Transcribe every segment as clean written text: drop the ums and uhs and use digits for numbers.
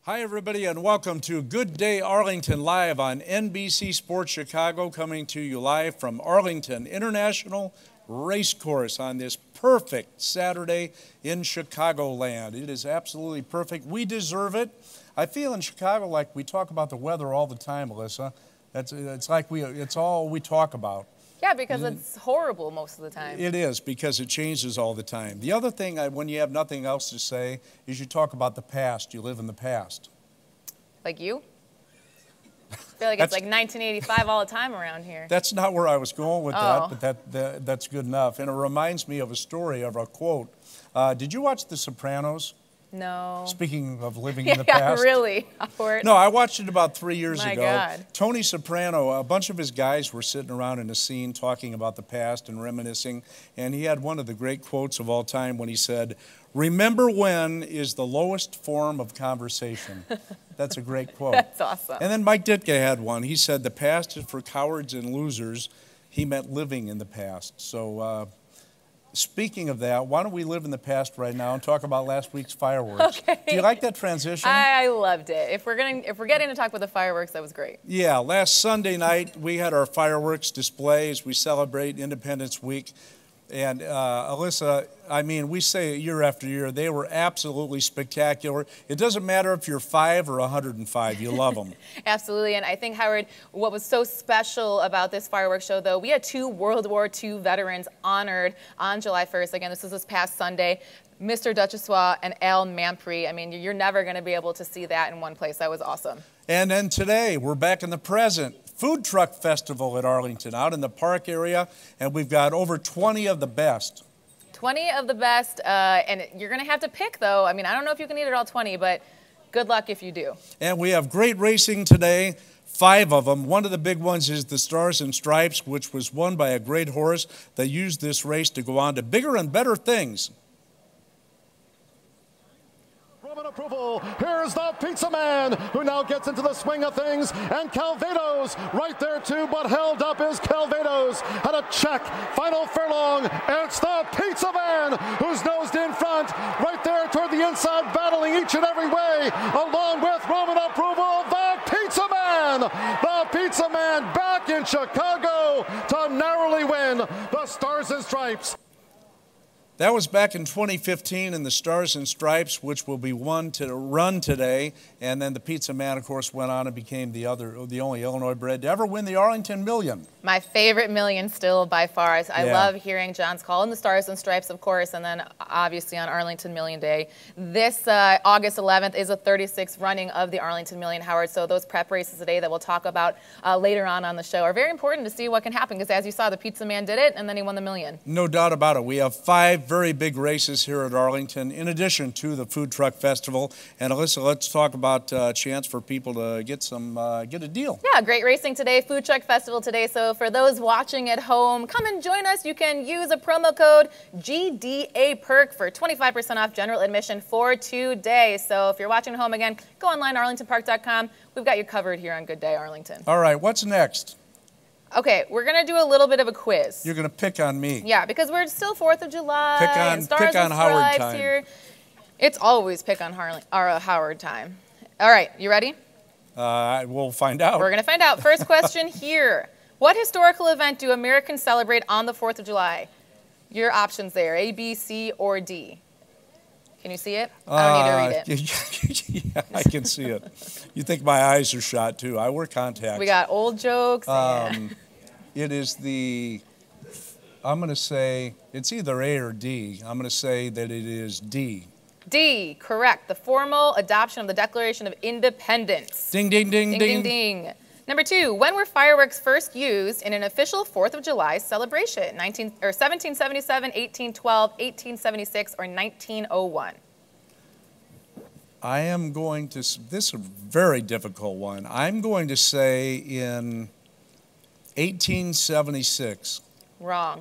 Hi, everybody, and welcome to Good Day Arlington Live on NBC Sports Chicago, coming to you live from Arlington International Racecourse on this perfect Saturday in Chicagoland. It is absolutely perfect. We deserve it. I feel in Chicago like we talk about the weather all the time, Alyssa. It's all we talk about. Yeah, because it's horrible most of the time. It is, because it changes all the time. The other thing, when you have nothing else to say, is you talk about the past. You live in the past. Like you? I feel like it's like 1985 all the time around here. That's not where I was going with that, but that's good enough. And it reminds me of a story, of a quote. Did you watch The Sopranos? No. Speaking of living in the past. Yeah, really? No, I watched it about 3 years ago. My God. Tony Soprano, a bunch of his guys were sitting around in a scene talking about the past and reminiscing, and he had one of the great quotes of all time when he said, "Remember when is the lowest form of conversation." That's a great quote. That's awesome. And then Mike Ditka had one. He said, "The past is for cowards and losers." He meant living in the past. So, speaking of that, why don't we live in the past right now and talk about last week's fireworks? Okay. Do you like that transition? I loved it. If we're getting to talk about the fireworks, that was great. Yeah, last Sunday night we had our fireworks display as we celebrate Independence Week. And Alyssa, I mean, we say it year after year, they were absolutely spectacular. It doesn't matter if you're 5 or 105, you love them. Absolutely, and I think, Howard, what was so special about this fireworks show, though, we had 2 World War II veterans honored on July 1st. Again, this was this past Sunday. Mr. Duchessois and Al Mampry. I mean, you're never going to be able to see that in one place. That was awesome. And then today, we're back in the present. Food Truck Festival at Arlington, out in the park area, and we've got over 20 of the best. 20 of the best, and you're going to have to pick, though. I mean, I don't know if you can eat it all 20, but good luck if you do. And we have great racing today, 5 of them. One of the big ones is the Stars and Stripes, which was won by a great horse that used this race to go on to bigger and better things. Approval. Here's the Pizza Man, who now gets into the swing of things, and Calvados right there too, but held up is Calvados. Had a check, final furlong, and it's the Pizza Man who's nosed in front, right there toward the inside, battling each and every way, along with Roman Approval, the Pizza Man. The Pizza Man back in Chicago to narrowly win the Stars and Stripes. That was back in 2015 in the Stars and Stripes, which will be run today. And then the Pizza Man, of course, went on and became the only Illinois bred to ever win the Arlington Million. My favorite million still by far. I love hearing John's call in the Stars and Stripes, of course, and then obviously on Arlington Million Day. This August 11th is a 36th running of the Arlington Million, Howard. So those prep races today that we'll talk about later on the show are very important to see what can happen, because as you saw, the Pizza Man did it, and then he won the million. No doubt about it. We have 5 very big races here at Arlington, in addition to the Food Truck Festival. And Alyssa, let's talk about a chance for people to get a deal. Yeah, great racing today, Food Truck Festival today. So for those watching at home, come and join us. You can use a promo code GDA Perk for 25% off general admission for today. So if you're watching at home, again, go online, arlingtonpark.com. We've got you covered here on Good Day Arlington. All right, what's next? Okay, we're going to do a little bit of a quiz. You're going to pick on me. Yeah, because we're still 4th of July. Pick on Howard time. Here. It's always pick on Howard time. All right, you ready? We'll find out. We're going to find out. First question here. What historical event do Americans celebrate on the 4th of July? Your options there, A, B, C, or D. Can you see it? I don't need to read it. Yeah, I can see it. You think my eyes are shot, too. I wear contacts. We got old jokes. It is I'm going to say, it's either A or D. I'm going to say that it is D. D, correct. The formal adoption of the Declaration of Independence. Ding, ding, ding, ding. Ding, ding, ding. Number 2, when were fireworks first used in an official 4th of July celebration? 1777, 1812, 1876, or 1901? I am going to, this is a very difficult one. I'm going to say in 1876. Wrong.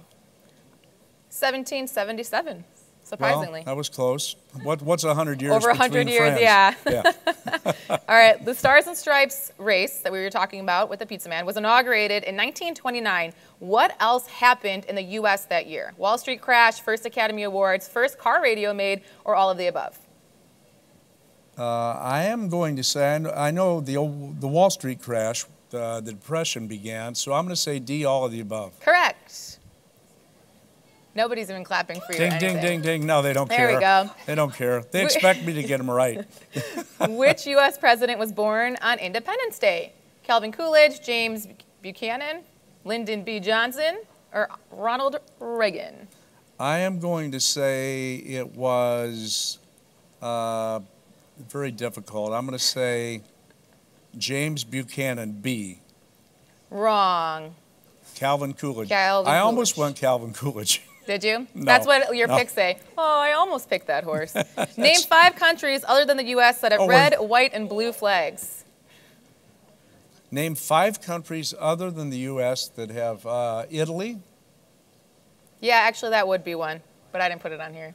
1777. Surprisingly. Well, that was close. What's 100 years? Over 100 years, yeah. All right, the Stars and Stripes race that we were talking about with the Pizza Man was inaugurated in 1929. What else happened in the U.S. that year? Wall Street crash, first Academy Awards, first car radio made, or all of the above? I am going to say, I know the Wall Street crash, the Depression began, so I'm going to say D, all of the above. Correct. Nobody's even clapping for you. Ding, ding, ding, ding. No, they don't care. There we go. They don't care. They expect me to get them right. Which U.S. president was born on Independence Day? Calvin Coolidge, James Buchanan, Lyndon B. Johnson, or Ronald Reagan? I am going to say it was very difficult. I'm going to say James Buchanan, B. Wrong. Calvin Coolidge. I almost went Calvin Coolidge. Did you? No. That's what your picks say. Oh, I almost picked that horse. Name 5 countries other than the U.S. that have red, white, and blue flags. Name 5 countries other than the U.S. that have Italy. Yeah, actually, that would be one, but I didn't put it on here.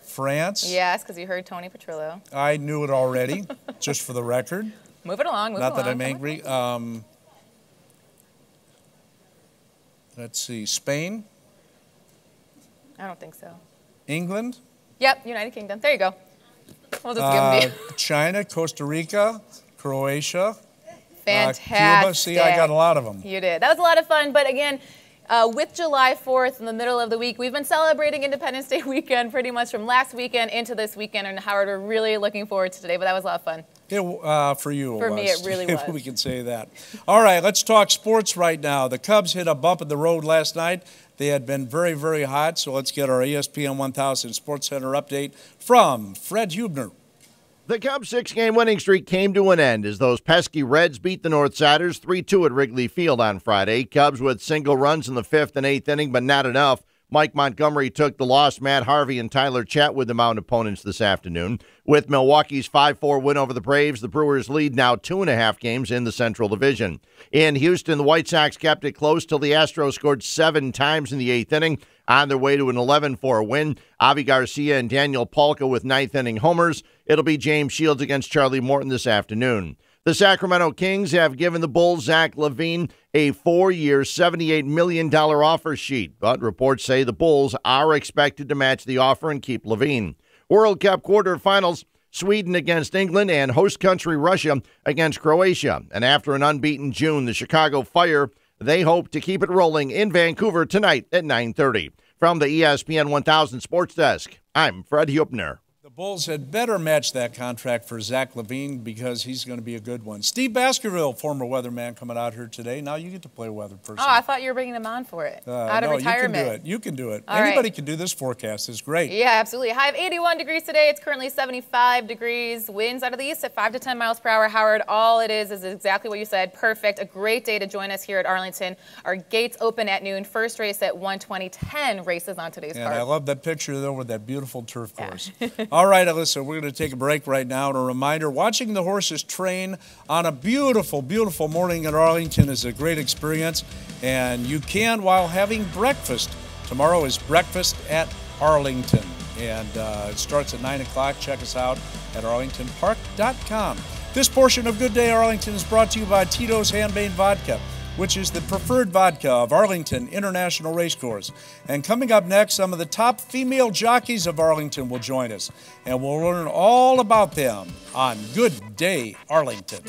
France. Yes, because you heard Tony Petrillo. I knew it already, just for the record. Move it along. Not that I'm angry. Let's see, Spain. I don't think so. England. Yep, United Kingdom. There you go. We'll just give them to you. China, Costa Rica, Croatia. Fantastic. Cuba. See, I got a lot of them. You did. That was a lot of fun. But again, with July 4th in the middle of the week, we've been celebrating Independence Day weekend pretty much from last weekend into this weekend. And Howard, we're really looking forward to today. But that was a lot of fun. For you, For me, it really was. We can say that. All right, let's talk sports right now. The Cubs hit a bump in the road last night. They had been very, very hot. So let's get our ESPN 1000 Sports Center update from Fred Hubner. The Cubs' 6-game winning streak came to an end as those pesky Reds beat the Northsiders 3-2 at Wrigley Field on Friday. Cubs with single runs in the 5th and 8th inning, but not enough. Mike Montgomery took the loss. Matt Harvey and Tyler Chatwood the mound opponents this afternoon. With Milwaukee's 5-4 win over the Braves, the Brewers lead now 2.5 games in the Central Division. In Houston, the White Sox kept it close till the Astros scored 7 times in the 8th inning. On their way to an 11-4 win, Avi Garcia and Daniel Palka with 9th inning homers. It'll be James Shields against Charlie Morton this afternoon. The Sacramento Kings have given the Bulls' Zach LaVine a 4-year, $78 million offer sheet, but reports say the Bulls are expected to match the offer and keep LaVine. World Cup quarterfinals, Sweden against England and host country Russia against Croatia. And after an unbeaten June, the Chicago Fire, they hope to keep it rolling in Vancouver tonight at 9:30. From the ESPN 1000 Sports Desk, I'm Fred Hubner. The Bulls had better match that contract for Zach LaVine because he's going to be a good one. Steve Baskerville, former weatherman, coming out here today. Now you get to play weather person. Oh, I thought you were bringing him on for it. Out of retirement. You can do it. All Anybody right. can do this forecast. It's great. Yeah, absolutely. High of 81 degrees today. It's currently 75 degrees. Winds out of the east at 5 to 10 miles per hour. Howard, all it is exactly what you said. Perfect. A great day to join us here at Arlington. Our gates open at noon. First race at 1:20. 10 races on today's card. And I love that picture, though, with that beautiful turf course. All right, Alyssa, we're going to take a break right now. And a reminder, watching the horses train on a beautiful, beautiful morning at Arlington is a great experience. And you can while having breakfast. Tomorrow is breakfast at Arlington. And it starts at 9 o'clock. Check us out at arlingtonpark.com. This portion of Good Day Arlington is brought to you by Tito's Handmade Vodka, which is the preferred vodka of Arlington International Racecourse. And coming up next, some of the top female jockeys of Arlington will join us. And we'll learn all about them on Good Day Arlington.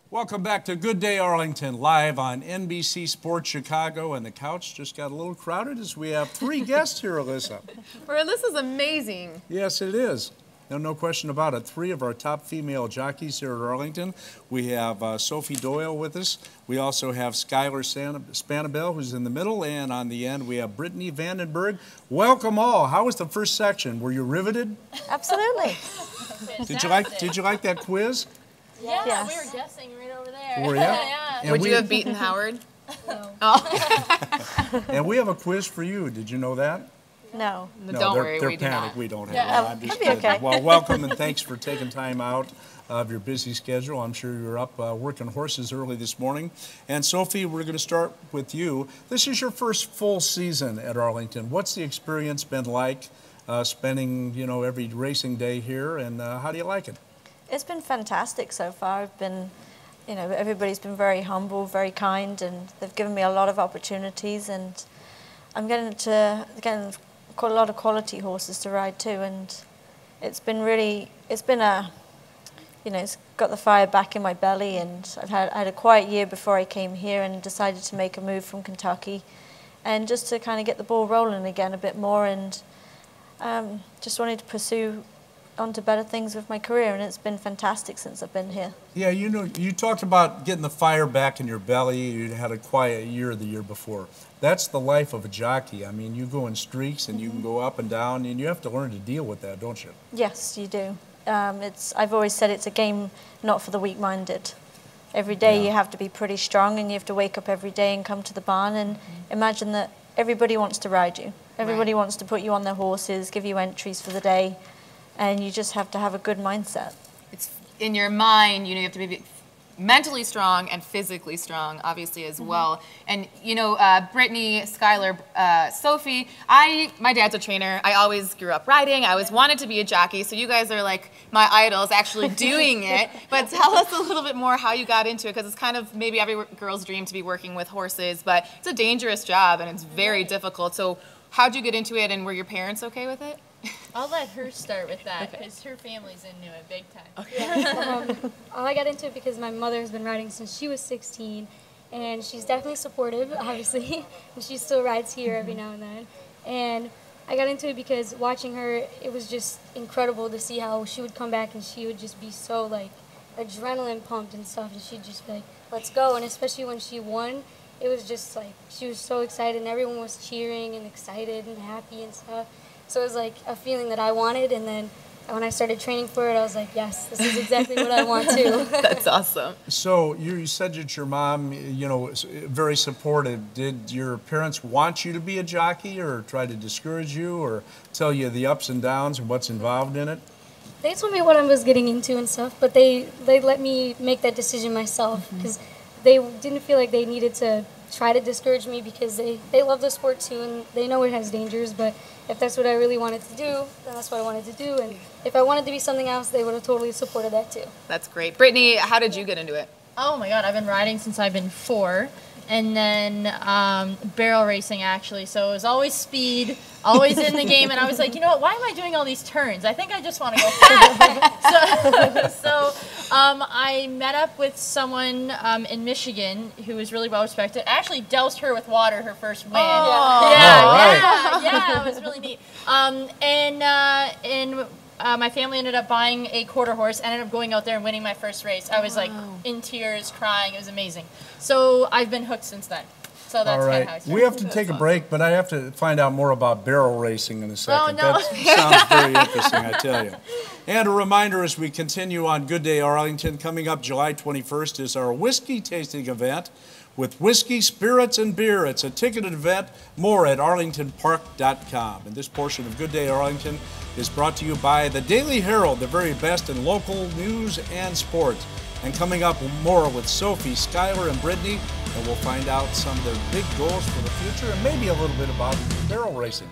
Welcome back to Good Day Arlington, live on NBC Sports Chicago, and the couch just got a little crowded as we have 3 guests here, Alyssa. Well, this is amazing. Yes, it is. No question about it. 3 of our top female jockeys here at Arlington. We have Sophie Doyle with us. We also have Skyler Spanabel, who's in the middle, and on the end we have Brittany, Vanden, Berg. Welcome all. How was the first section? Were you riveted? Absolutely. Did you like that quiz? Yeah, yes. We were guessing right over there. Were you? Yeah. Would you have beaten Howard? No. Oh. And we have a quiz for you. Did you know that? No. Don't worry, they're we do panicked. not. We don't have Yeah. it. I'm just That'd be kidding. okay. Well, welcome and thanks for taking time out of your busy schedule. I'm sure you're up working horses early this morning. And Sophie, we're going to start with you. This is your first full season at Arlington. What's the experience been like spending, every racing day here, and how do you like it? It's been fantastic so far. I've been, everybody's been very humble, very kind, and they've given me a lot of opportunities, and I'm getting quite a lot of quality horses to ride too, and it's been it's got the fire back in my belly, and I had a quiet year before I came here and decided to make a move from Kentucky, and just to kind of get the ball rolling again a bit more, and just wanted to pursue onto better things with my career, and it's been fantastic since I've been here. Yeah, you talked about getting the fire back in your belly. You had a quiet year the year before. That's the life of a jockey. I mean, you go in streaks and you can go up and down, and you have to learn to deal with that, don't you? Yes, you do. I've always said it's a game not for the weak-minded. Every day you have to be pretty strong, and you have to wake up every day and come to the barn and imagine that everybody wants to ride you. Everybody wants to put you on their horses, give you entries for the day, and you just have to have a good mindset. It's in your mind, you have to be mentally strong and physically strong, obviously, as well. And, Brittany, Skyler, Sophie, my dad's a trainer. I always grew up riding. I always wanted to be a jockey, so you guys are like my idols actually doing it. But tell us a little bit more how you got into it, because it's kind of maybe every girl's dream to be working with horses, but it's a dangerous job and it's very difficult. So how'd you get into it, and were your parents okay with it? I'll let her start with that because her family's into it big time. Okay. I got into it because my mother has been riding since she was 16, and she's definitely supportive, obviously, and she still rides here every now and then. And I got into it because watching her, it was just incredible to see how she would come back and she would just be so like adrenaline pumped and stuff, and she'd just be like, let's go. And especially when she won, it was just like she was so excited, and everyone was cheering and excited and happy and stuff. So it was like a feeling that I wanted, and then when I started training for it, I was like, yes, this is exactly what I want too. That's awesome. So you said that your mom, is very supportive. Did your parents want you to be a jockey, or try to discourage you, or tell you the ups and downs and what's involved in it? They told me what I was getting into and stuff, but they let me make that decision myself, because they didn't feel like they needed to try to discourage me, because they love the sport too, and they know it has dangers, but if that's what I really wanted to do, then that's what I wanted to do, and if I wanted to be something else, they would have totally supported that too. That's great. Brittany, how did you get into it? Oh my God, I've been riding since I've been 4, and then barrel racing actually, so it was always speed, always in the game, and I was like, you know what, why am I doing all these turns? I think I just want to go fast. So I met up with someone in Michigan who was really well respected. I actually doused her with water her first win. Oh. Yeah, it was really neat. My family ended up buying a quarter horse, ended up going out there and winning my first race. I was like in tears, crying. It was amazing. So I've been hooked since then. So that's All kind right. of how I started. We have to take a break, but I have to find out more about barrel racing in a second. Oh, no. That sounds very interesting, I tell you. And a reminder as we continue on Good Day Arlington, coming up July 21st is our whiskey tasting event with whiskey, spirits, and beer. It's a ticketed event. More at arlingtonpark.com. And this portion of Good Day Arlington is brought to you by the Daily Herald, the very best in local news and sports. And coming up, more with Sophie, Skyler, and Brittany, and we'll find out some of their big goals for the future and maybe a little bit about barrel racing.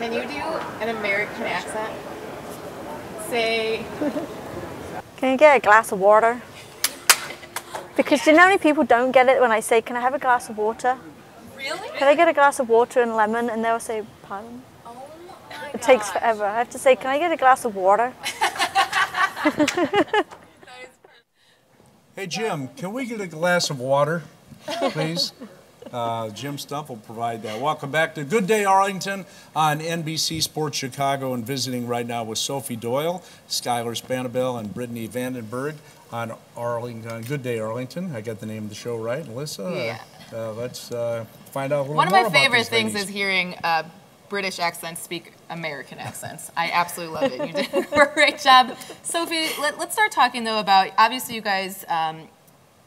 Can you do an American accent? Say... Can you get a glass of water? Because do you know how many people don't get it when I say, can I have a glass of water? Really? Can I get a glass of water and lemon? And they'll say, pardon? Oh my It takes forever. I have to say, can I get a glass of water? Hey, Jim, can we get a glass of water, please? Jim Stump will provide that. Welcome back to Good Day Arlington on NBC Sports Chicago, and visiting right now with Sophie Doyle, Skyler Spanabel, and Brittany Vanden on Arlington. Good Day Arlington. I got the name of the show right, Alyssa. Yeah. Let's find out a little more One of my about favorite these things ladies. is hearing British accents speak American accents. I absolutely love it. You did a great job. Sophie, let's start talking, though, about, obviously, you guys,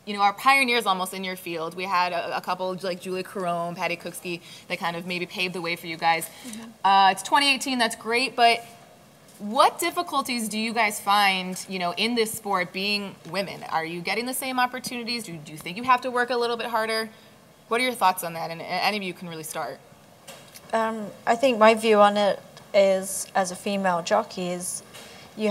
you know, are pioneers almost in your field. We had a couple like Julie Carone, Patty Cookski, that kind of maybe paved the way for you guys. It's 2018, that's great, but what difficulties do you guys find, you know, in this sport being women? Are you getting the same opportunities? Do you think you have to work a little bit harder? What are your thoughts on that? And any of you can really start. I think my view on it is, as a female jockey, is we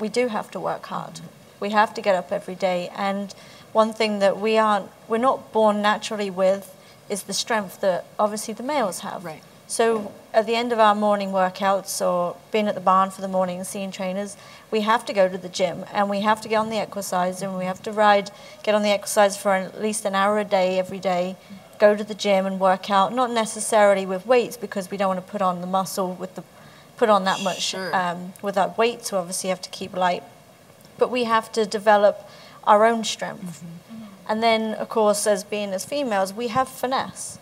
do have to work hard. We have to get up every day. And one thing that we're not born naturally with is the strength that obviously the males have. Right. So at the end of our morning workouts or being at the barn for the morning and seeing trainers, we have to go to the gym and we have to get on the exercise and we have to get on the exercise for at least an hour a day every day, go to the gym and work out, not necessarily with weights because we don't want to put on the muscle put on that much with our weights, so obviously you have to keep light. But we have to develop our own strength. And then, of course, as females, we have finesse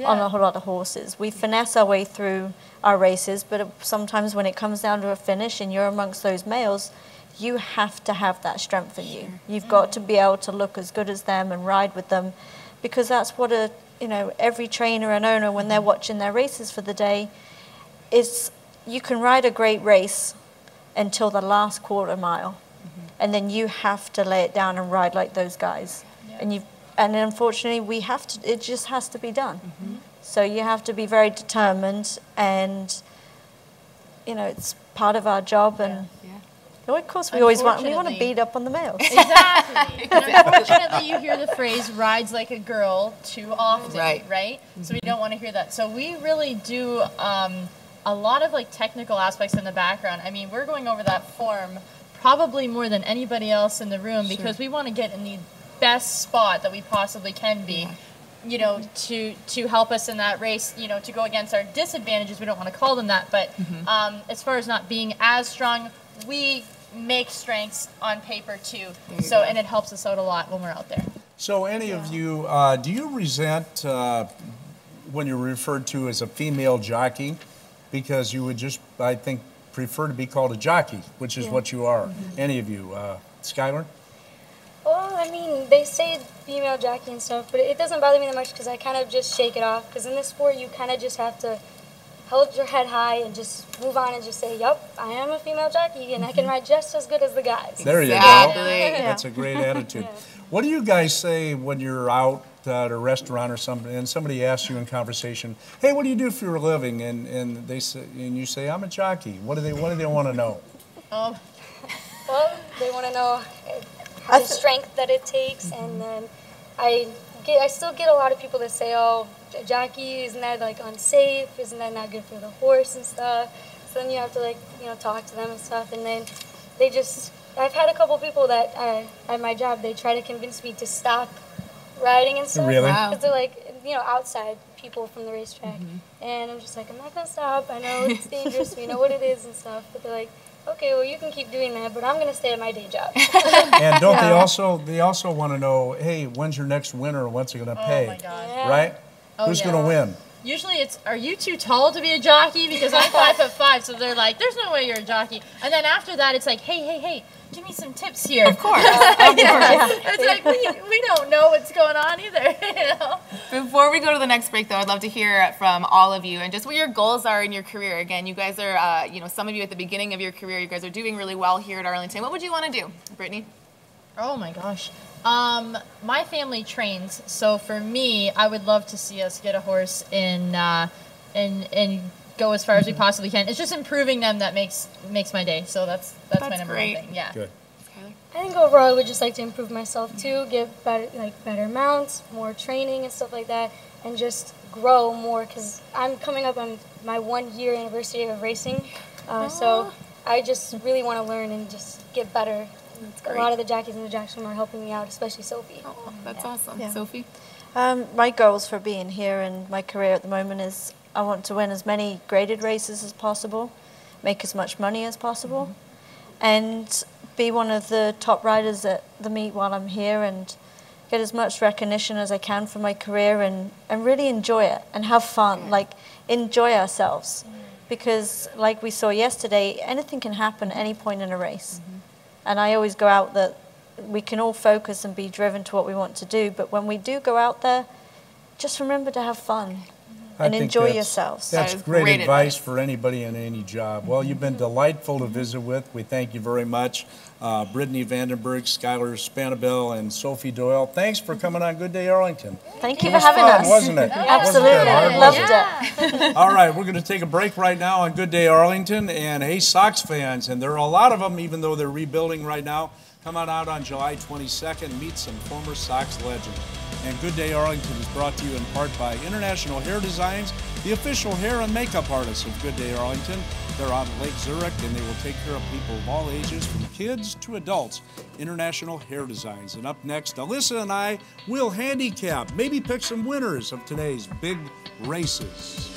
on a whole lot of horses. We finesse our way through our races, but sometimes when it comes down to a finish and you're amongst those males, you have to have that strength in you. You've got to be able to look as good as them and ride with them, because that's what every trainer and owner, when they're watching their races for the day, is you can ride a great race until the last quarter mile. And then you have to lay it down and ride like those guys. And unfortunately, it just has to be done. So you have to be very determined, and, it's part of our job. And of course, we want to beat up on the males. Exactly. And unfortunately, you hear the phrase "rides like a girl" too often, right? So we don't want to hear that. So we really do a lot of technical aspects in the background. I mean, we're going over that form probably more than anybody else in the room because we want to get in the best spot that we possibly can be, to help us in that race, to go against our disadvantages. We don't want to call them that, but as far as not being as strong, we make strengths on paper too. And it helps us out a lot when we're out there. So any of you, do you resent when you're referred to as a female jockey? Because you would just, I think, prefer to be called a jockey, which is what you are. Any of you. Skyler? Well, I mean, they say female jockey and stuff, but it doesn't bother me that much because I kind of just shake it off. Because in this sport, you kind of just have to hold your head high and just move on and just say, "Yup, I am a female jockey and I can ride just as good as the guys." There you go. That's a great attitude. What do you guys say when you're out at a restaurant or something, and somebody asks you in conversation, "Hey, what do you do for a living?" And they say, and you say, "I'm a jockey." What do they want to know? Well, they want to know the strength that it takes, and then I still get a lot of people that say, "Oh, a jockey, isn't that unsafe? Isn't that not good for the horse and stuff?" So then you have to talk to them and stuff, and then I've had a couple people that at my job, they try to convince me to stop riding and stuff. Really? Because they're outside people from the racetrack. And I'm just I'm not going to stop. I know it's dangerous. We know what it is and stuff. But they're like, "Okay, well, you can keep doing that, but I'm going to stay at my day job." And don't they also want to know, hey, when's your next winner? What's it going to pay? Oh, my God. Yeah. Right? Who's going to win? Usually it's, "Are you too tall to be a jockey?" Because I'm 5'5", so they're like, "There's no way you're a jockey." And then after that, it's like, hey, give me some tips here. Of course. It's like, we don't know what's going on either. Before we go to the next break, though, I'd love to hear from all of you and just what your goals are in your career. Again, you guys are, some of you at the beginning of your career, you guys are doing really well here at Arlington. What would you want to do, Brittany? Oh my gosh. My family trains, so for me, I would love to see us get a horse in go as far as we possibly can. It's just improving them that makes my day. So that's my number great. one thing. Yeah. Good. I think overall I would just like to improve myself too, get better mounts, more training and stuff like that, and just grow more because I'm coming up on my 1 year anniversary of racing. So I just really want to learn and just get better. A lot of the jockeys in the jocks room are helping me out, especially Sophie. Oh, that's awesome. Yeah. Sophie? My goals for being here and my career at the moment is I want to win as many graded races as possible, make as much money as possible, and be one of the top riders at the meet while I'm here and get as much recognition as I can for my career and really enjoy it and have fun, like enjoy ourselves. Because like we saw yesterday, anything can happen at any point in a race. And I always go out that we can all focus and be driven to what we want to do, but when we do go out there, just remember to have fun and enjoy yourselves. That's great advice for anybody in any job. Well, you've been delightful to visit with. We thank you very much. Brittany, Vanden, Skyler, Spanabel, and Sophie Doyle. Thanks for coming on Good Day Arlington. Thank you for having us. Wasn't it? Absolutely. Loved it. All right, we're going to take a break right now on Good Day Arlington. And hey, Sox fans, and there are a lot of them, even though they're rebuilding right now, come on out on July 22nd, meet some former Sox legends. And Good Day Arlington is brought to you in part by International Hair Designs, the official hair and makeup artists of Good Day Arlington. They're on Lake Zurich, and they will take care of people of all ages, from kids to adults. International Hair Designs. And up next, Alyssa and I will handicap, maybe pick some winners of today's big races.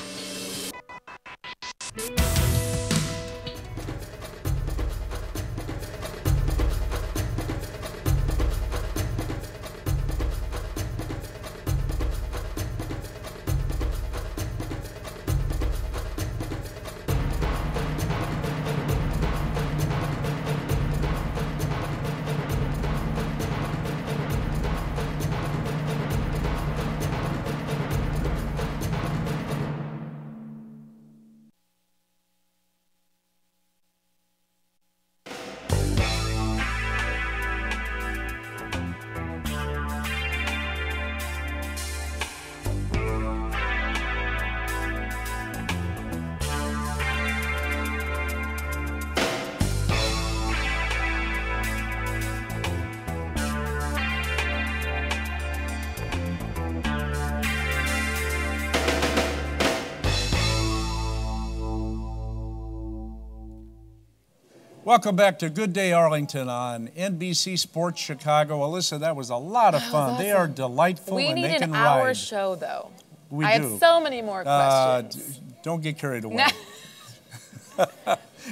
Welcome back to Good Day Arlington on NBC Sports Chicago. Alyssa, that was a lot of fun. Awesome. They are delightful and they can ride. We need an hour show, though. We I do. have so many more questions. Don't get carried away.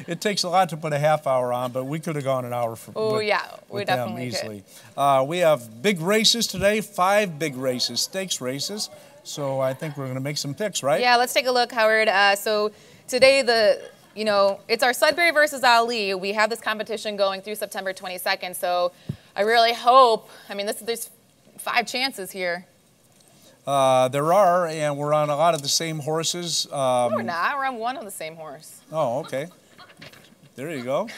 It takes a lot to put a half hour on, but we could have gone an hour we them definitely easily. We have big races today, 5 big races, stakes races. So I think we're going to make some picks, right? Yeah, let's take a look, Howard. So today it's our Sudberry versus Ali. We have this competition going through September 22nd. So I really hope, there's 5 chances here. There are, and we're on a lot of the same horses. No, we're not. We're on one of the same horse. Oh, okay. There you go.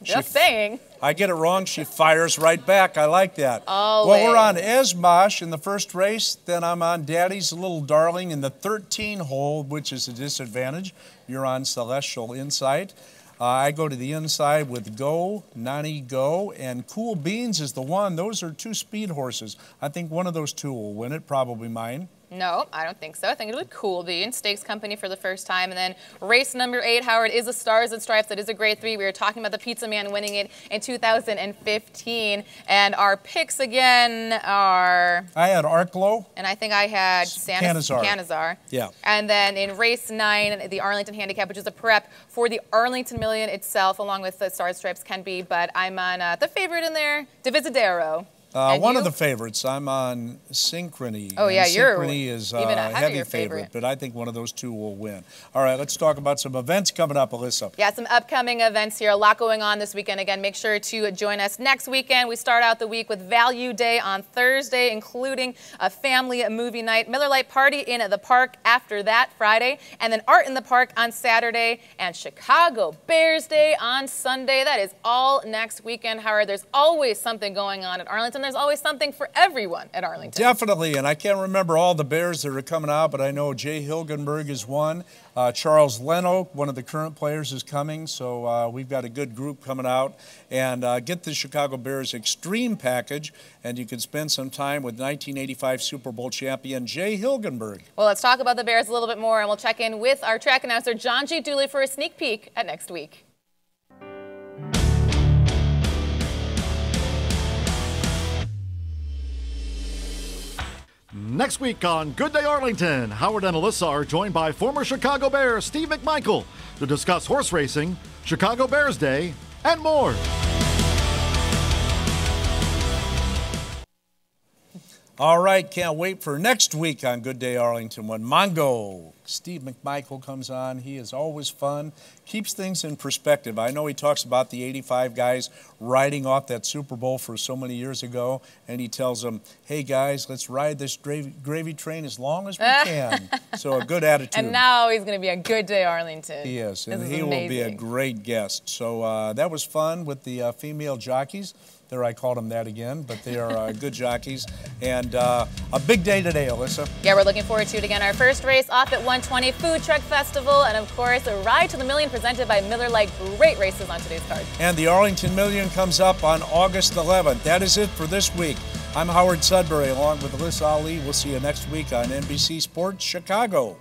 Just saying. I get it wrong, she fires right back. I like that. Always. Well, we're on Esmosh in the first race. Then I'm on Daddy's Little Darling in the 13 hole, which is a disadvantage. You're on Celestial Insight. I go to the inside with Go, Nani Go, and Cool Beans is the one. Those are 2 speed horses. I think one of those 2 will win it, probably mine. No, I don't think so. I think it'll be Cool Bean, Stakes Company for the first time. And then race number 8, Howard, is the Stars and Stripes. That is a grade 3. We were talking about the Pizza Man winning it in 2015. And our picks again are... I had Arklow. And I think I had Canizar. Yeah. And then in race 9, the Arlington Handicap, which is a prep for the Arlington Million itself, along with the Stars and Stripes can be. But I'm on the favorite in there, Divisadero. One of the favorites. I'm on Synchrony. Oh, yeah, Synchrony is even a heavy favorite, but I think one of those 2 will win. All right, let's talk about some events coming up, Alyssa. Yeah, some upcoming events here. A lot going on this weekend. Again, make sure to join us next weekend. We start out the week with Value Day on Thursday, including a family movie night, Miller Lite Party in the Park after that Friday, and then Art in the Park on Saturday, and Chicago Bears Day on Sunday. That is all next weekend, Howard. There's always something going on at Arlington. there's always something for everyone at Arlington. Definitely, and I can't remember all the bears that are coming out, but I know Jay Hilgenberg is one. Charles Leno, one of the current players, is coming, so we've got a good group coming out. And get the Chicago Bears Extreme package, and you can spend some time with 1985 Super Bowl champion Jay Hilgenberg. Well, let's talk about the Bears a little bit more, and we'll check in with our track announcer, John G. Dooley, for a sneak peek at next week. Next week on Good Day Arlington, Howard and Alyssa are joined by former Chicago Bear Steve McMichael to discuss horse racing, Chicago Bears Day, and more. All right, can't wait for next week on Good Day Arlington when Mongo Steve McMichael comes on. He is always fun, keeps things in perspective. I know he talks about the 85 guys riding off that Super Bowl for so many years ago, and he tells them, hey guys, let's ride this gravy train as long as we can. So a good attitude. And now he's going to be a Good Day Arlington. He is, and he will be a great guest. So that was fun with the female jockeys. There, I called them that again, but they are good jockeys. And a big day today, Alyssa. Yeah, we're looking forward to it again. Our first race off at 1:20, Food Truck Festival, and of course, a Ride to the Million presented by Miller Lite. Great races on today's card. And the Arlington Million comes up on August 11th. That is it for this week. I'm Howard Sudberry, along with Alyssa Ali. We'll see you next week on NBC Sports Chicago.